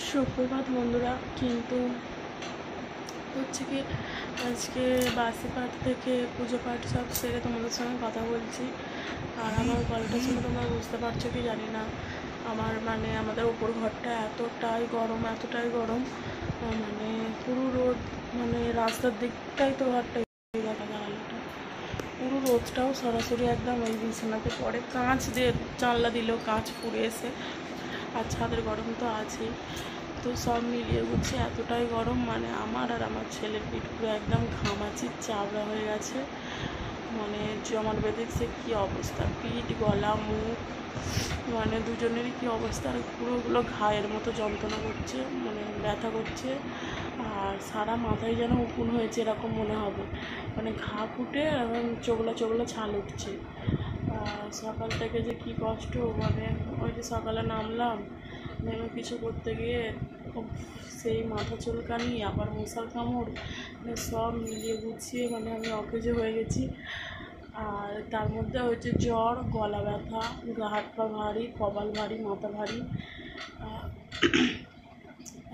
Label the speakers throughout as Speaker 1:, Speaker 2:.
Speaker 1: সুপ্রভাত বন্ধুরা। কিন্তু হচ্ছে কি, আজকে বাসি পাঠ থেকে পুজো পাঠ সব সেরে তোমাদের সঙ্গে কথা বলছি। আর আমার গলাটা শুনে তোমরা বুঝতে পারছো কি জানি না, আমার আমাদের ওপর ঘরটা এতটাই গরম, মানে পুরো রোদ, রাস্তার দিকটাই তো ঘরটা জানালাটা পুরো রোদটাও সরাসরি একদম ওই বিছানাতে পড়ে। কাঁচ দিয়ে জানলা দিলেও কাঁচ পুড়ে এসে, আর ছাদের গরম তো আছেই। তো সব মিলিয়ে গুছিয়ে এতটাই গরম, আমার আর আমার ছেলের পিঠ পুরো একদম ঘামাচির চাবড়া হয়ে গেছে। জমাট বেঁধেছে, কী অবস্থা, পিঠ, গলা, মুখ, দুজনেরই কী অবস্থা। আর পুরোগুলো ঘায়ের মতো যন্ত্রণা করছে, ব্যথা করছে। আর সারা মাথায় যেন উকুন হয়েছে এরকম মনে হবে, ঘা ফুটে এবং চোগলা ছাল উঠছে। সকাল থেকে যে কী কষ্ট, ওই যে সকালে নামলাম, নেমে কিছু করতে গিয়ে সেই মাথা চুলকানি, আবার মশার কামড়, সব মিলিয়ে গুছিয়ে আমি অকেজো হয়ে গেছি। আর তার মধ্যে হচ্ছে জ্বর, গলা ব্যথা, হাত পা ভারী, কপাল ভারী, মাথা ভারী।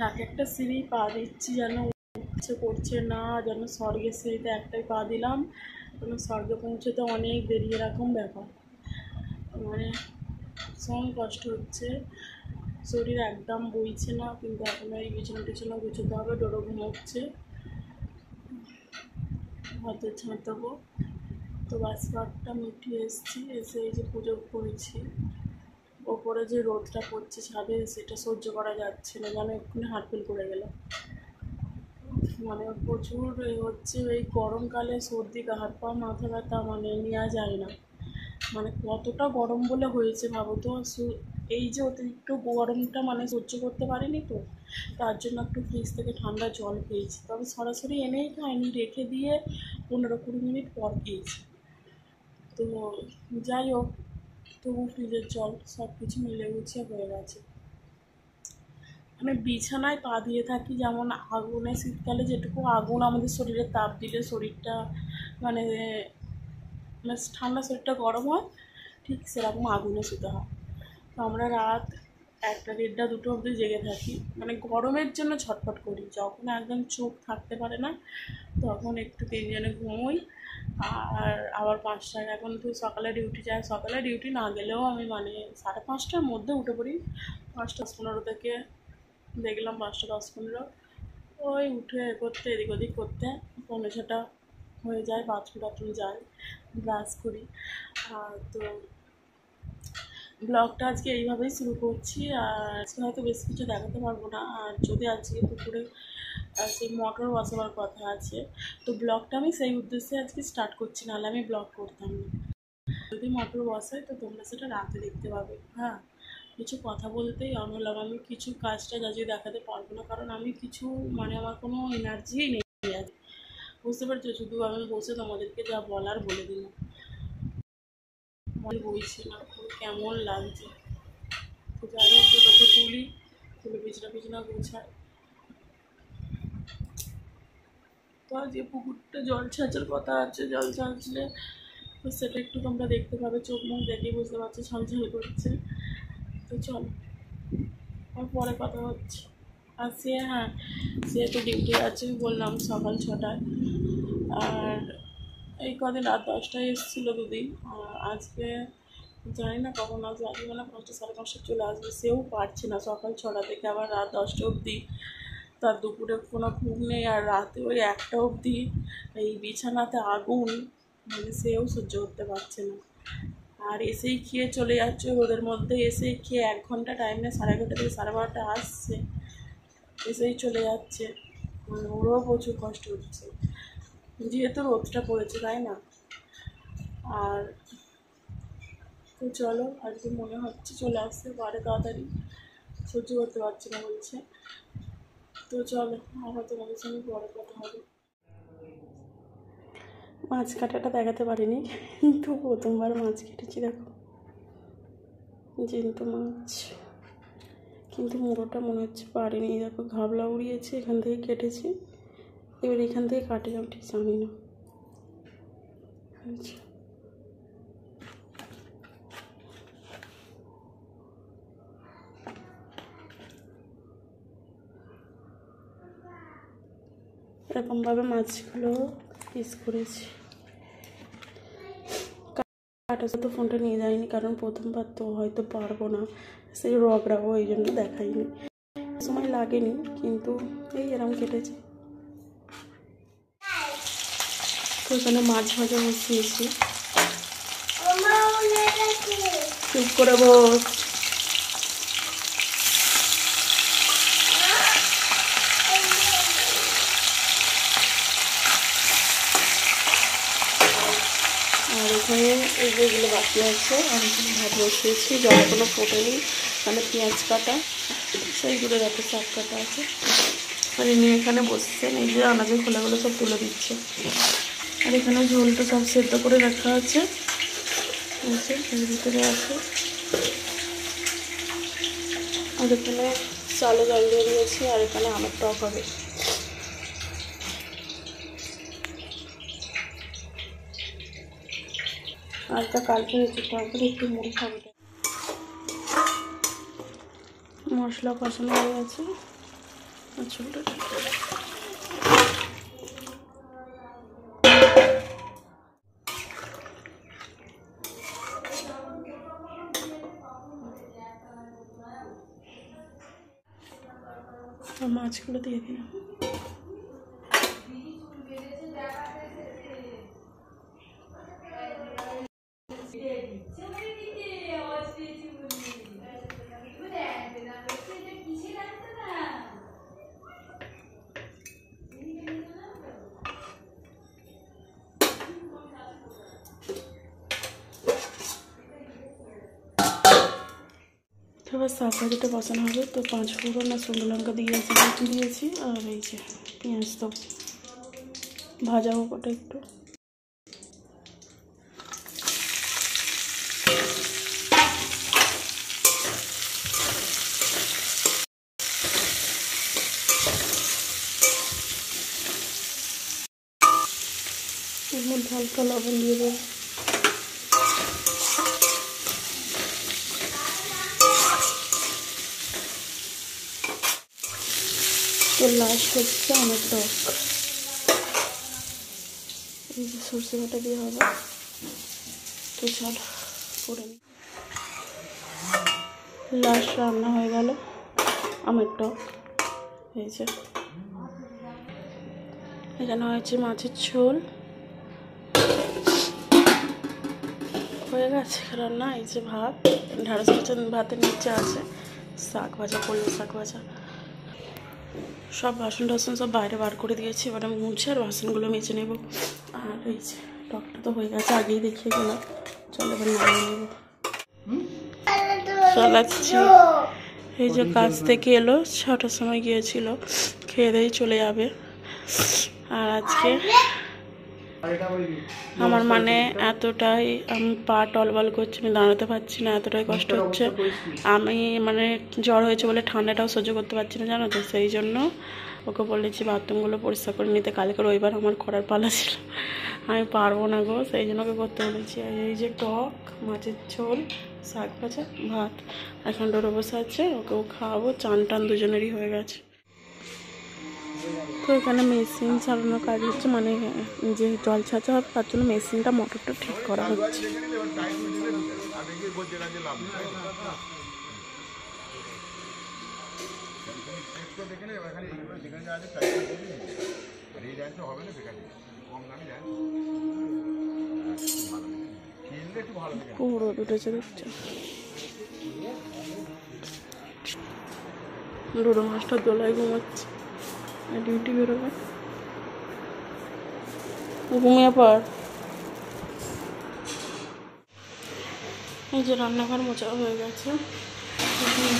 Speaker 1: এক একটা সিঁড়ি পা দিচ্ছি যেন উঠছে করছে না, যেন স্বর্গের সিঁড়িতে একটাই পা দিলাম, স্বর্গে পৌঁছতে অনেক দেরি, এরকম ব্যাপার। ভীষণ কষ্ট হচ্ছে, শরীর একদম বইছে না। কিন্তু এখন এই বিছানা গুছোতে হবে, ডোরো ঘুমোচ্ছে, হাতে ঝাঁট দেবো। তো বাসপাটটা মিটিয়ে এসেছি, এসে এই যে পুজো করেছি। ওপরে যে রোদটা পড়ছে ছাদে, সেটা সহ্য করা যাচ্ছে না, যেন এক্ষুনি হার্টফেল করে গেল। প্রচুর হচ্ছে, এই গরমকালে সর্দি, হাত পা, মাথা ব্যথা, নেওয়া যায় না। কতটা গরম বলে হয়েছে ভাবো তো। এই যে অতিরিক্ত গরমটা সহ্য করতে পারিনি, তো তার জন্য একটু ফ্রিজ থেকে ঠান্ডা জল পেয়েছি, তবে সরাসরি এনেই খাইনি, রেখে দিয়ে 15-20 মিনিট পর খেয়েছি। তো যাই হোক, তবু ফ্রিজের জল সব কিছু মিলে গুছিয়ে হয়ে গেছে। বিছানায় পা দিয়ে থাকি যেমন আগুনে, শীতকালে যেটুকু আগুন আমাদের শরীরে তাপ দিলে শরীরটা ঠান্ডা, শরীরটা গরম হয়, ঠিক সেরকম আগুনে শুতে হয়। তো আমরা রাত 1টা, 1:30, 2টো অবধি জেগে থাকি, গরমের জন্য ছটফট করি। যখন একদম চোখ থাকতে পারে না, তখন একটু 3 জনে ঘুমোই। আর আবার 5টায়, এখন তো সকালে ডিউটি যায়, সকালে ডিউটি না গেলেও আমি 5:30টার মধ্যে উঠে পড়ি। 5:15 থেকে দেখলাম 5:10-15, ওই উঠে করতে, এদিক ওদিক করতে 5:45 হয়ে যায়। বাথরুম যাই, ব্রাশ করি। তো ব্লগটা আজকে এইভাবেই শুরু করছি। আর আজকে হয়তো বেশি কিছু দেখাতে পারবো না। আর যদি আজকে পুকুরে সেই মোটর বসাবার কথা আছে, তো ব্লগটা আমি সেই উদ্দেশ্যে আজকে স্টার্ট করছি, নাহলে আমি ব্লগ করতাম না। যদি মোটর বসাই তো তোমরা সেটা রাতে দেখতে পাবে। হ্যাঁ, কিছু কথা বলতেই অন হলাম। আমি কিছু কাজটা আজকে দেখাতে পারবো না, কারণ আমি কিছু আমার কোনো এনার্জিই নেই আজ, বুঝতে পারছো। শুধু আমি বসে তোমাদেরকে যা বলার বলে দিলাম, মনে বইছে না, কেমন লাগছে। তো যাই হোক, দুটোকে তুলে বিছনা গোছায়। তো আজকে পুকুরটা জল ছাঁচার কথা আছে, জল ছাঁচলে তো সেটা একটু তোমরা দেখতে পাবে, চোখ মুখ দেখেই বুঝতে পারছো ছলছল করছে। তো চল, আমার পরে কথা হচ্ছে। আর সে তো ডিউটি আছে, বললাম সকাল 6টায়। আর এই কদিন রাত 10টায় এসেছিলো 2 দিন। আজকে জানি না কখন আসবে, আজকে 5টা, 5:30 চলে আসবে। সেও পারছে না, সকাল 6টা থেকে আবার রাত 10টা অবধি, তার দুপুরে কোনো ঘুম নেই। আর রাতে ওই 1টা অবধি এই বিছানাতে আগুন, সেও সহ্য করতে পারছে না। আর এসেই খেয়ে চলে যাচ্ছে, রোদের মধ্যে এসেই খেয়ে 1 ঘন্টা টাইমে 11:30 থেকে 12:30 আসছে, এসেই চলে যাচ্ছে। ওরও প্রচুর কষ্ট হচ্ছে, যেহেতু রোদটা পড়েছে, তাই না। আর তো চলো, আজকে মনে হচ্ছে চলে আসতে পারে তাড়াতাড়ি, সহ্য করতে পারছি না বলছে। তো চলো, আবার তোমাদের সঙ্গে পরে কথা হবে। মাছ কাটাটা দেখাতে পারিনি, কিন্তু প্রথমবার মাছ কেটেছি। দেখো, জ্যান্ত মাছ, কিন্তু মুড়োটা মনে হচ্ছে পারিনি। দেখো, ঘাবলা উড়িয়েছে, এখান থেকে কেটেছি, এবার এখান থেকে কাটে আমি ঠিক জানি না। আচ্ছা, এরকমভাবে মাছগুলো পিস করেছি। কাটার সাথে ফোনটা নিয়ে যাইনি, কারণ প্রথমবার তো হয়তো পারবো না, সেই রগড়াবো, এই জন্য দেখাইনি। সময় লাগেনি, কিন্তু এই এরকম কেটেছে। তো এখানে মাছ ভাজা বসিয়েছি। চুপ করে বস। আর এখানে এই যেগুলো বাকি আছে আমি ভাত বসিয়েছি, জল কোনো ফোটেনি। এখানে পেঁয়াজ কাটা, সেইগুলো যাতে শাক কাটা আছে। আর এমনি এখানে বসছেন, এই যে আনাজের খোলাগুলো সব তুলে দিচ্ছে। আর এখানে ঝোলটা সব সেদ্ধ করে রাখা আছে, এর ভিতরে আছে। আর এখানে চালে জল দিয়ে দিয়েছি, আর এখানে আমের টক হবে। আর তা কালকে হচ্ছে টকের একটু মুড়ি খাবে। মশলা কষানো হয়ে গেছে, ছোটো মাছগুলো দিয়ে দিলাম। এবার শাক ভাজাটা বসানো হবে। তো 5 ফোড়ন আর শুকনো লঙ্কা দিয়েছি, আর এই যে পেঁয়াজ তো ভাজা হোক ওটা একটু। এর মধ্যে হালকা লবণ দিয়ে দেবো। তো লাস্ট হচ্ছে আমার টক, এই যে সর্ষে বাটা দিয়ে হবে। তো চলো করে নিই। লাস্ট রান্না হয়ে গেল আমার টক। এই যে এখানে হয়েছে মাছের ঝোল হয়ে গেছে রান্না। এই যে ভাত, ঢ্যাঁড়স ভাজা ভাতের নিচে আছে, শাক ভাজা, কলমি শাক ভাজা। সব বাসন টাসন সব বাইরে বার করে দিয়েছি, এবার আমি মুছে আর বাসনগুলো মেজে নেব। আর এই যে টকটা তো হয়ে গেছে, আগেই দেখিয়ে গেলাম। চলো এবার নামিয়ে নেব। চালাচ্ছি। এই যে কাজ থেকে এলো, 6টার সময় গিয়েছিল, খেয়ে দিয়ে চলে যাবে। আর আজকে আমার মানে এতটাই আমি পা টলবল করছি, আমি দাঁড়াতে পারছি না, এতটাই কষ্ট হচ্ছে। আমি মানে জ্বর হয়েছে বলে ঠান্ডাটাও সহ্য করতে পারছি না, জানো তো। সেই জন্য ওকে বলেছি বাথরুমগুলো পরিষ্কার করে নিতে। কালকে রবিবার আমার করার পালা ছিল, আমি পারবো না গো, সেই জন্য ওকে করতে বলেছি। আর এই যে টক, মাছের ঝোল, শাক ভাজা, ভাত। এখন ডোরো বসে আছে, ওকেও খাওয়াবো। চান টান দুজনেরই হয়ে গেছে। তো এখানে মেশিন চালানোর কাজ হচ্ছে, মানে যে জল ছাঁচা হবে তার জন্য মেশিনটা, মোটরটা ঠিক করা হচ্ছে। পুরো উঠেছে দেখছো, ডোরো মাছটা দোলায় ঘুমাচ্ছে, ডিউটি বেরোবে, ঘুমিয়ে পর। এই যে রান্নাঘর মোচা হয়ে গেছে,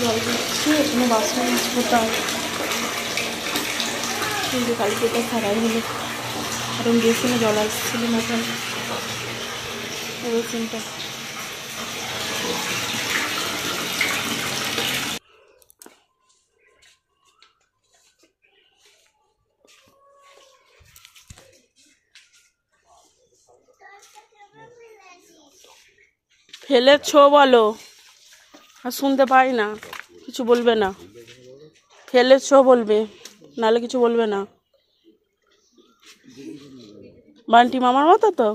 Speaker 1: জল দিচ্ছি, এখানে বাসন মাছবো। তার কিন্তু কালকে এটা খারাপ হলো, কারণ বেসিনে জল আসছিল না, কারণ বেসিনটা ফেলেছ বলো, আর শুনতে পাই না, কিছু বলবে না। ফেলেছ বলবে, নাহলে কিছু বলবে না। বান্টি মামার মতো তো,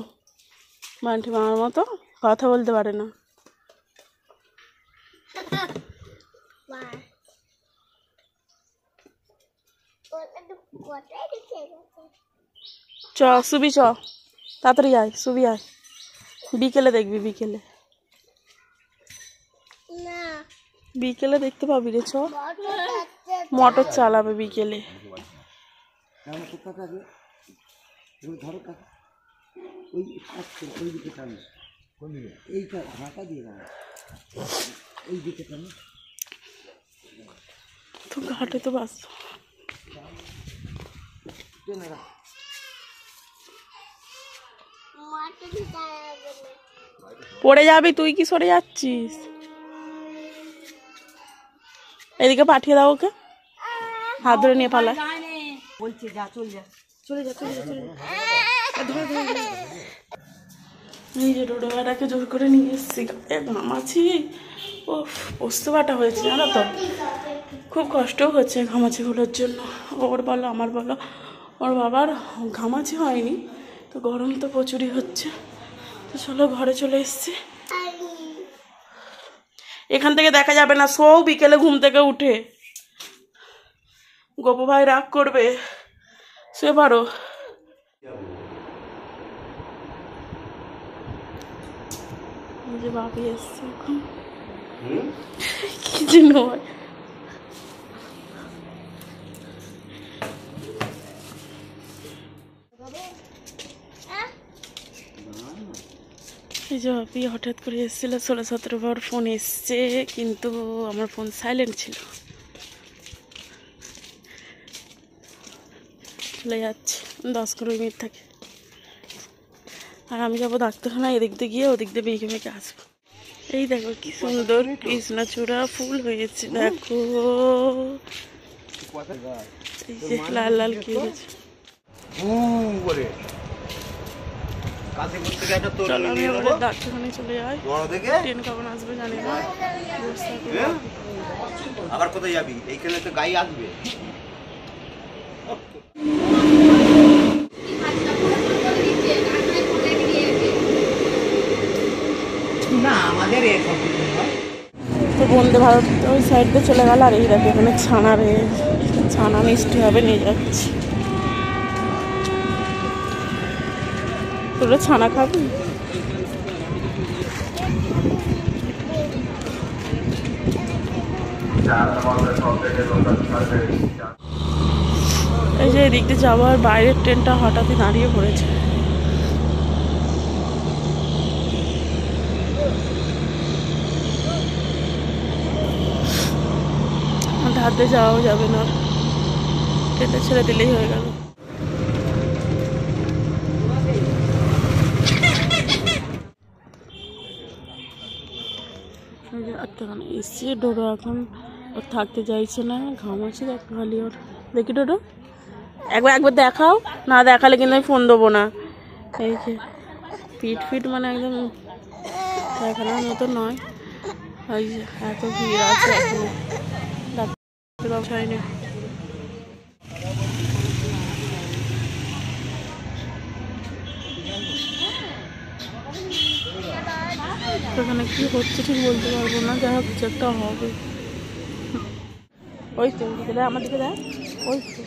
Speaker 1: বান্টি মামার মতো কথা বলতে পারে না। চ সুবি, চ তাড়াতাড়ি আয়, সুবি আয়, বিকেলে দেখবি, বিকেলে বিকেলে দেখতে পাবি রে। চ মোটর চালাবে বিকেলে। তো ঘাটে তো বাস পড়ে যাবি, তুই কি সরে যাচ্ছিস? এদিকে পাঠিয়ে দাও ওকে, হাত ধরে নিয়ে পালা। বলছি যা, চলে যা, চলে যা, চলে যা, চলে যা। এই যে ডোডোয়াটাকে জোর করে নিয়ে এসছি, ঘামাছি, ও পোস্ত বাটা হয়েছে জানো তো, খুব কষ্টও হচ্ছে ঘামাচিগুলোর জন্য। ওর বলো আমার বলো, ওর বাবার ঘামাচি হয়নি তো, গরম তো প্রচুরই হচ্ছে। তো চলো ঘরে চলে এসছি। এখান থেকে দেখা যাবে না, শোও বিকেলে ঘুম থেকে উঠে। গোপু ভাই রাগ করবে, শুয়ে পারো। যে বাপি এসছে এখন, কি যেন হয়। এই যে বাপি হঠাৎ করে এসেছিল, 16-17 বার ফোন এসছে, কিন্তু আমার ফোন সাইলেন্ট ছিল। চলে যাচ্ছে 10-15 মিনিট থাকে, আর আমি যাবো ডাক্তারখানায়, এদিক দিয়ে গিয়ে ওদিক দিয়ে বেঁকে বেঁকে আসবো। এই দেখো কি সুন্দর কৃষ্ণচূড়া ফুল হয়েছে, দেখো এই যে লাল লাল কি হয়েছে। চলো আমি আমাদের ডাক্তারখানায় চলে যাই, ট্রেন কখন আসবে জানি না।
Speaker 2: আবার কোথায় যাবি? এইখানে তো গাই আসবে। না আমাদের
Speaker 1: তো বন্দে ভারত ওই সাইড দিয়ে চলে গেল। আর এই দেখো এখানে ছানা রয়েছে, ছানা মিষ্টি হবে, নিয়ে যাচ্ছি। তোরা ছানা খাবি? এই যে এদিক দিয়ে যাবো, আর বাইরের ট্রেনটা হঠাৎই দাঁড়িয়ে পড়েছে। হাত দিয়ে যাওয়াও যাবে না, ট্রেনটা ছেড়ে দিলেই হয়ে গেল। এসছি, ডোডো এখন ওর থাকতে চাইছে না, ঘামাচ্ছে, দেখো খালি ওর। দেখি ডোডো, একবার দেখাও, না দেখালে কিন্তু আমি ফোন দেবো না। এই যে পিট ফিট মানে একদম দেখানোর মতো নয়। ওই যে এত ভিড় আছে এখনো, ডাক্তার ব্যবসায় নেই। এখানে কি হচ্ছে ঠিক বলতে পারবো না, যা হোক কিছু একটা হবে। ওই তো দিকে দেয়, আমার দিকে দেয়, ওই তো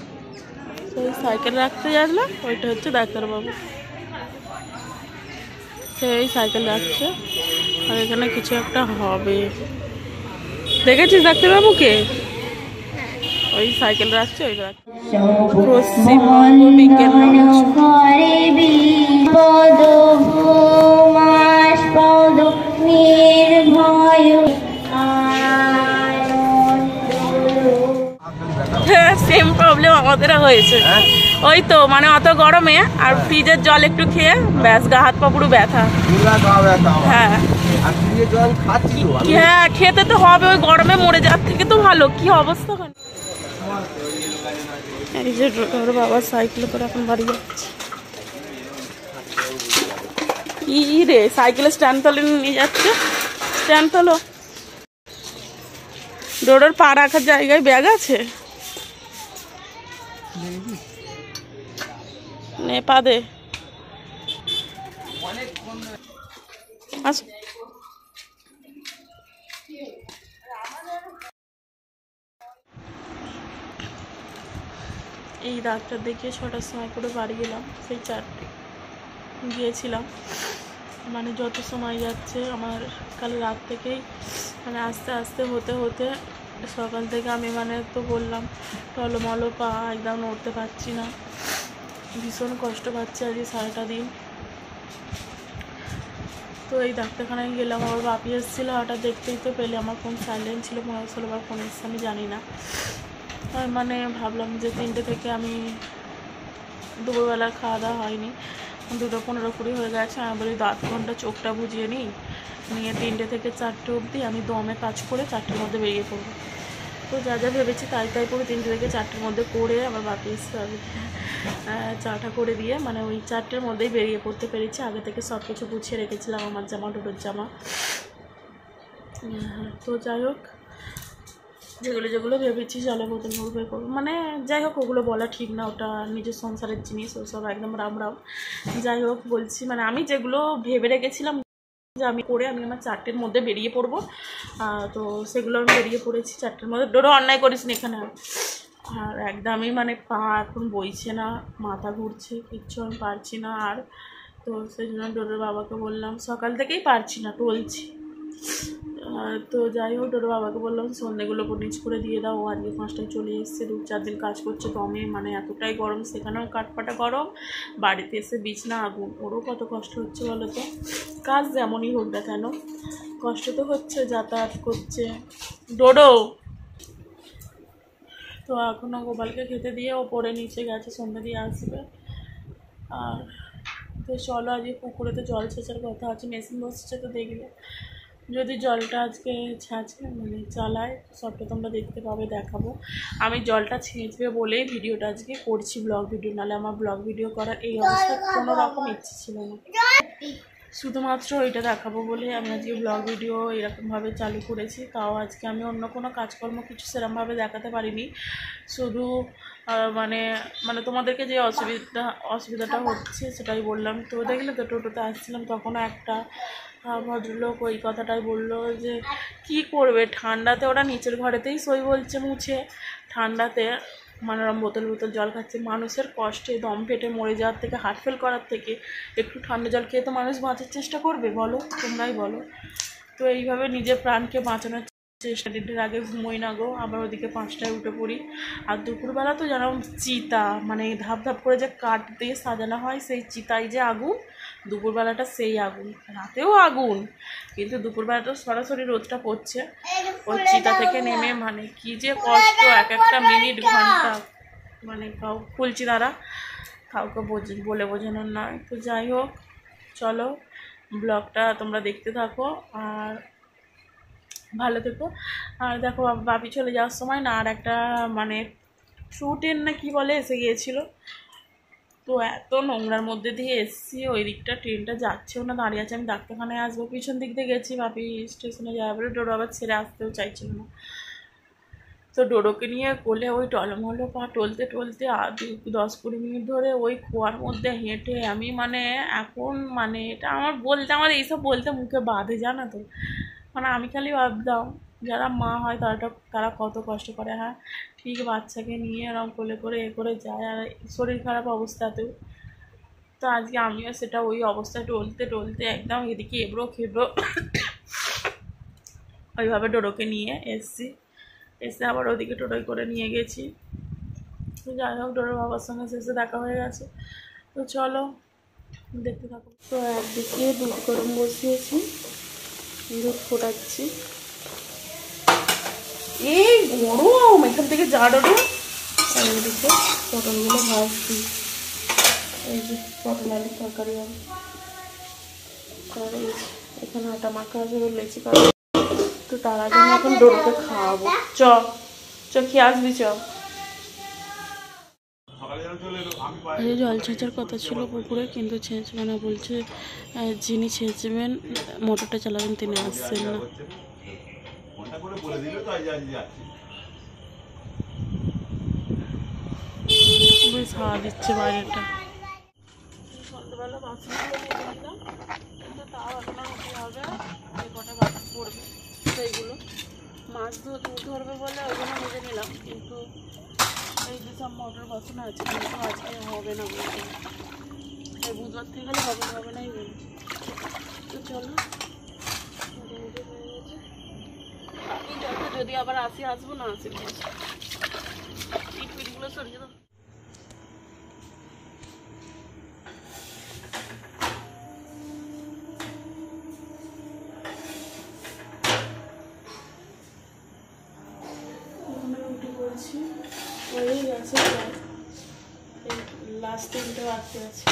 Speaker 1: সেই সাইকেল রাখতে যাবো, ওইটা হচ্ছে ডাক্তারবাবু, সেই সাইকেল রাখছে। আর এখানে কিছু একটা হবে, দেখেছিস ডাক্তারবাবুকে? ওই সাইকেল রাখছে, ওই পশ্চিমবঙ্গ বিজ্ঞান সেম প্রবলেম আমাদেরও হয়েছে। ওই তো মানে অত গরমে আর ফ্রিজের জল একটু খেয়ে ব্যাস গা হাত পা পুরো ব্যথা। হ্যাঁ হ্যাঁ খেতে তো হবে, ওই গরমে মরে যাওয়ার থেকে তো ভালো। কি অবস্থা হয়। এই যে ওর বাবা সাইকেল করে এখন বাড়ি যাচ্ছে। ই রে সাইকেলের স্ট্যান্ড তলে নিয়ে যাচ্ছে, স্ট্যান্ড তোলো। ডোডোর পা রাখার জায়গায় ব্যাগ আছে, নে পা দে আস এই ডাক্তার দেখিয়ে 6টার সময় করে বাড়ি গেলাম, সেই 4টে গিয়েছিলাম। মানে যত সময় যাচ্ছে আমার কাল রাত থেকেই মানে আস্তে আস্তে হতে হতে সকাল থেকে আমি মানে তো বললাম টলমলো পা, একদম নড়তে পারছি না, ভীষণ কষ্ট পাচ্ছি আজকে সারাটা দিন। তো এই ডাক্তারখানায় গেলাম, আমার বাপি এসেছিলো, হঠাৎ দেখতেই তো পেলে আমার ফোন সাইলেন্ট ছিল, 15-16 বার ফোন এসছে আমি জানি না। মানে ভাবলাম যে 3টে থেকে আমি দুপুরবেলা খাওয়া দাওয়া হয়নি, 2:15 হয়ে গেছে। আমি বলি 10 ঘন্টা চোখটা বুঝিয়ে নিয়ে 3টে থেকে 4টে অবধি আমি দমে কাজ করে 4টের মধ্যে বেরিয়ে পড়বো। তো যা যা ভেবেছি তাই তাই করে 3টে থেকে 4টের মধ্যে করে আমার বাপি এসে চাটা করে দিয়ে মানে ওই 4টের মধ্যেই বেরিয়ে পড়তে পেরেছি। আগে থেকে সব কিছু গুছিয়ে রেখেছিলাম, আমার জামা, ডোডোর জামা। তো যাই হোক, যেগুলো ভেবেছি জলে বোতল ভরবে করবো, মানে যাই হোক ওগুলো বলা ঠিক না, ওটা নিজের সংসারের জিনিস, ওসব একদম রাম। যাই হোক বলছি, মানে আমি যেগুলো ভেবে রেখেছিলাম যে আমি করে আমি আমার 4টের মধ্যে বেরিয়ে পড়বো, তো সেগুলো আমি বেরিয়ে পড়েছি 4টের মধ্যে। ডোডো অন্যায় করিস নি এখানে। আর একদমই মানে পা এখন বইছে না, মাথা ঘুরছে, কিচ্ছু আমি পারছি না আর। তো সেই জন্য ডোডোর বাবাকে বললাম, সকাল থেকেই পারছি না, টলছি। তো যাই হোক ডোডোর বাবাকে বললাম সন্ধ্যেগুলো নিচ করে দিয়ে দাও, ও আজকে 5টায় চলে এসছে, 2-4 দিন কাজ করছে দমে, মানে এতটাই গরম, সেখানেও কাঠপাটা গরম, বাড়িতে এসে বিছনা আগুন, ওরও কত কষ্ট হচ্ছে বলো তো। কাজ যেমনই হোক না কেন কষ্ট তো হচ্ছে, যাতায়াত করছে। ডোডো তো এখনও গোপালকে খেতে দিয়ে ও পরে নিচে গেছে, সন্ধ্যে দিয়ে আসবে। আর তো চলো আজকে পুকুরেতে জল ছেঁচার কথা আছে, মেশিন বসছে, তো দেখবে যদি জলটা আজকে ছাঁচে মানে চালায় সবটা তোমরা দেখতে পাবে, দেখাবো। আমি জলটা ছেঁচবে বলেই ভিডিওটা আজকে করছি, ব্লগ ভিডিও, নাহলে আমার ব্লগ ভিডিও করার এই অবস্থা কোনো রকম ইচ্ছে ছিল না, শুধুমাত্র ওইটা দেখাবো বলে আমি আজকে ব্লগ ভিডিও এরকমভাবে চালু করেছি। তাও আজকে আমি অন্য কোনো কাজকর্ম কিছু সেরকমভাবে দেখাতে পারিনি, শুধু মানে মানে তোমাদেরকে যে অসুবিধাটা হচ্ছে সেটাই বললাম। তো দেখলে তো টোটোতে আসছিলাম, তখনও একটা ভদ্রলোক ওই কথাটাই বললো যে কি করবে ঠান্ডাতে, ওরা নিচের ঘরেতেই সই বলছে মুছে, ঠান্ডাতে মানে ওরম বোতল জল খাচ্ছে। মানুষের কষ্টে দম ফেটে মরে যাওয়ার থেকে, হার্ট ফেল করার থেকে একটু ঠান্ডা জল খেয়ে তো মানুষ বাঁচার চেষ্টা করবে, বলো তোমরাই বলো। তো এইভাবে নিজের প্রাণকে বাঁচানোর চেষ্টা, 1:30 আগে ঘুমোই না গো, আবার ওদিকে 5টায় উঠে পড়ি। আর দুপুরবেলা তো যেন চিতা, মানে ধাপ ধাপ করে যে কাঠ দিয়ে সাজানো হয় সেই চিতায় যে আগুন, দুপুরবেলাটা সেই আগুন, রাতেও আগুন, কিন্তু দুপুরবেলাটা সরাসরি রোদটা পড়ছে, ওই চিতা থেকে নেমে মানে কি যে কষ্ট, এক একটা মিনিট ঘন্টা, মানে খুলছি দাঁড়া, কাউকে বলে বোঝানোর নয়। তো যাই হোক চলো ব্লগটা তোমরা দেখতে থাকো আর ভালো থেকো। আর দেখো বাপি চলে যাওয়ার সময় না আর একটা মানে ট্রেন না কি বলে এসে গিয়েছিলো, তো এত নোংরার মধ্যে দিয়ে এসেছি, ওই দিকটা ট্রেনটা যাচ্ছেও না, দাঁড়িয়ে আছে। আমি ডাক্তারখানায় আসবো পিছন দিক দিয়ে গেছি, বাপি স্টেশনে যাবে বলে, ডোডো আবার ছেড়ে আসতেও চাইছিল না। তো ডোডোকে নিয়ে কোলে ওই টলমলো পা টলতে 10-20 মিনিট ধরে ওই খোয়ার মধ্যে হেঁটে আমি মানে এখন মানে এটা আমার এইসব বলতে মুখে বাধে, জানো তো। মানে আমি খালি ভাবতাম যারা মা হয় তারা কত কষ্ট করে, হ্যাঁ ঠিক বাচ্চাকে নিয়ে এরকম কোলে করে করে যায়, আর শরীর খারাপ অবস্থাতেও। তো আজকে আমিও সেটা ওই অবস্থায় টলতে একদম এদিকে এবড়ো খেবড়ো ওইভাবে ডোডোকে নিয়ে এসে আবার ওদিকে টোটোই করে নিয়ে গেছি। তো যাই হোক ডোডোর বাবার সঙ্গে শেষে দেখা হয়ে গেছে, তো চলো দেখতে থাকো। তো একদিকে দুধ গরম বসিয়েছি, দুধ ফোটাচ্ছি, এই গরম এখান থেকে যা ডোডো। আর এদিকে পটলগুলো ভাজছি, এই যে পটল আলুর তরকারি হবে। আর এই এখানে আটা মাখা আছে, লেচি করা, তো তার আগে আমি এখন ডোডোকে খাওয়াবো। খেয়ে আসবি চ। জল ছেঁচার কথা ছিল পুকুরে, কিন্তু ছেঁচবে না বলছে, যিনি ছেঁচবেন মোটরটা চালাবেন তিনি আসছেন না। বেশ হাওয়া দিচ্ছে বাইরেটা। রাত্রিবেলা বাসনগুলো মেজে নিলাম, কিন্তু তাও এখন রুটি হবে, যে কটা বাকি পড়বে সেইগুলো মাছ ধরবে বলে ওই জন্য মেজে নিলাম। কিন্তু এই যে সব মটর বাসন আছে, কিন্তু আজকে হবে না বলতে, এই বুধবার থেকে গেলে হবে নাই বলছি। তো চলো মোটামুটি হয়ে গেছে, যদি আবার আসবো না আসি পিঠগুলো সরিয়ে দাও। রুটি করছি, হয়েই গেছে, লাস্ট তিনটে বাকি আছে।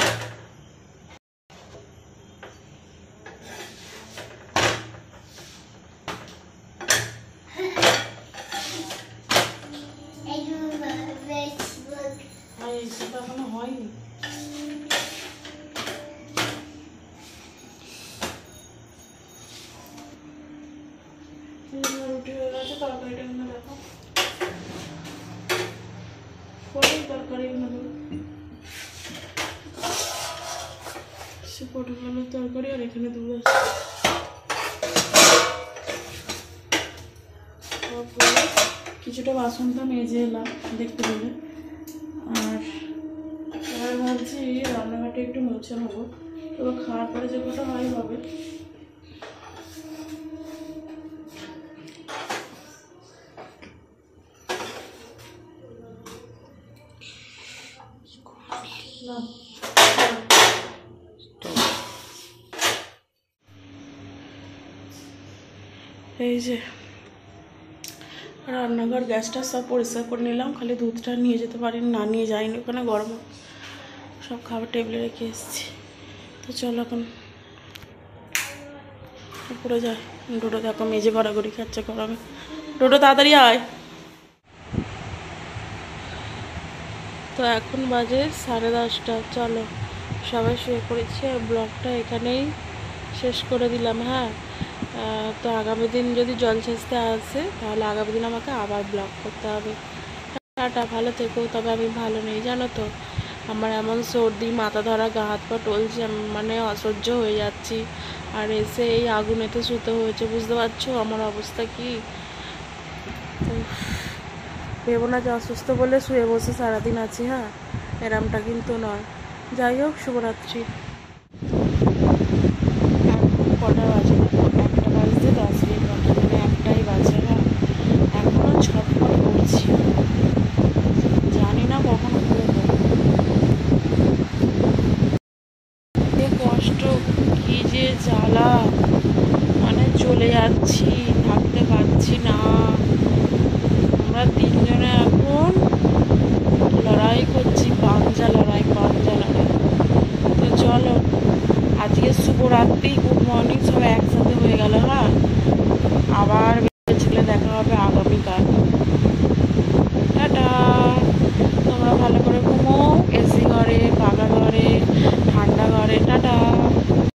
Speaker 1: এখনো হয়নি, রুটি হয়ে গেছে। তরকারিটা এখানে দেখো, পটল তরকারি সে পটল আলুর তরকারি, আর এখানে দুধ আছে। কিছুটা বাসনটা মেজে এলাম দেখতে পেলে, আর এবারে ভাবছি রান্নাঘাটে একটু মুছে নেবো, তবে খাওয়ার পরে যে কথা হয় হবে। এই যে রান্নাঘর গ্যাসটা সব পরিষ্কার করে নিলাম, খালি দুধটা নিয়ে যেতে পারিনি, না নিয়ে যাইনি, ওখানে গরম সব খাবার টেবিলে রেখে এসেছি। তো চলো এখন উপরে যাই। ডোডো দেখো মেজে গড়াগড়ি খাচ্ছে গরমে, ডোডো তাড়াতাড়ি আয়। তো এখন বাজে 10:30, চলো সবাই শুয়ে পড়েছি, আর ব্লগটা এখানেই শেষ করে দিলাম। হ্যাঁ, তো আগামী দিন যদি জল সেচতে আসে তাহলে আগামী দিন আমাকে আবার ব্লগ করতে হবে। টাটা, ভালো থেকো। তবে আমি ভালো নেই জানো তো, আমার এমন সর্দি, মাথা ধরা, গা হাত পা টলছে, মানে অসহ্য হয়ে যাচ্ছি। আর এসে এই আগুনেতে শুতে হয়েছে, বুঝতে পারছো আমার অবস্থা কি। ভেবো না যে অসুস্থ বলে শুয়ে বসে সারাদিন আছি, হ্যাঁ এরমটা কিন্তু নয়। যাই হোক, শুভরাত্রি। কটা বাজে? 1টা বাজতে 10 মিনিট বাকি, মানে 1টাই বাজে। হ্যাঁ, এখনও ছটফট করছি, জানি না কখন ঘুরবো। যে কষ্ট, কি যে জ্বালা, মানে চলে যাচ্ছি, থাকতে পারছি না। আমরা তিনজনে এখন লড়াই করছি, পাঞ্জা লড়াই। তো চলো, আজকে শুভরাত্রি, গুড মর্নিং, সব একসাথে হয়ে গেল। হ্যাঁ, আবার ছেলে দেখা হবে আগামীকাল।